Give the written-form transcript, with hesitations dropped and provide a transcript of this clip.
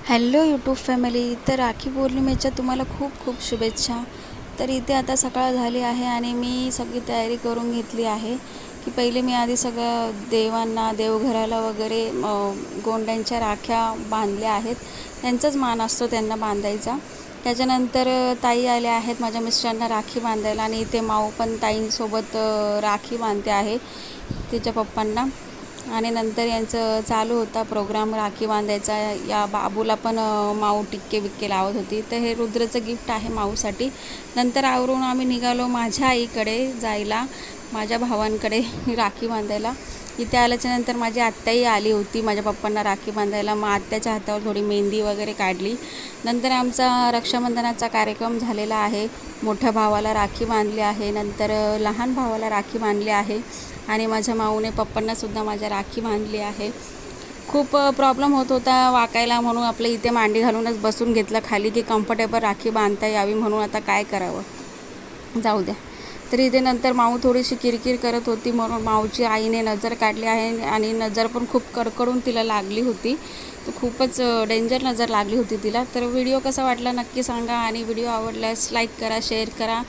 Hello YouTube family. तर राखी पौर्णिमेच्या तुम्हाला खूप खूप शुभेच्छा. तर इथे आता सकाळ झाली आहे आणि मी सगळी तयारी करून घेतली आहे की पहिले मी आधी सगळं देवांना देवघराला वगैरे गोंड्यांच्या राख्या बांधल्या आहेत. त्यांचाच मान असतो त्यांना बांधायचा. त्याच्यानंतर ताई आल्या आहेत माझ्या मिस्टरांना राखी बांधायला आणि इथे माऊ पण ताईंसोबत राखी बांधते आहे तिच्या पप्पांना. आणि नंतर यांचं चालू होता प्रोग्राम राखी बांधायचा. या बाबूला पण माऊ टिक्के बिक्के लावत होती. तर हे रुद्रचं गिफ्ट आहे माऊसाठी. नंतर आवरून आम्ही निघालो माझ्या आईकडे जायला, माझ्या भावांकडे राखी बांधायला. इथे आल्याच्यानंतर माझी आत्याही आली होती माझ्या पप्पांना राखी बांधायला. मग आत्याच्या हातावर थोडी मेहंदी वगैरे काढली. नंतर आमचा रक्षाबंधनाचा कार्यक्रम झालेला आहे. मोठ्या भावाला राखी बांधली आहे, नंतर लहान भावाला राखी बांधली आहे आणि माझ्या माऊने पप्पांनासुद्धा माझ्या राखी बांधली आहे. खूप प्रॉब्लेम होत होता वाकायला, म्हणून आपलं इथे मांडी घालूनच बसून घेतलं खाली की कम्फर्टेबल राखी बांधता यावी म्हणून. आता काय करावं, जाऊ द्या. तर इथे नंतर माऊ थोडीशी किरकिर करत होती म्हणून माऊची आईने नजर काढली आहे आणि नजर पण खूप कडकडून तिला लागली होती. तर खूपच डेंजर नजर लागली होती तिला. तर व्हिडिओ कसा वाटला नक्की सांगा आणि व्हिडिओ आवडल्यास लाईक करा, शेअर करा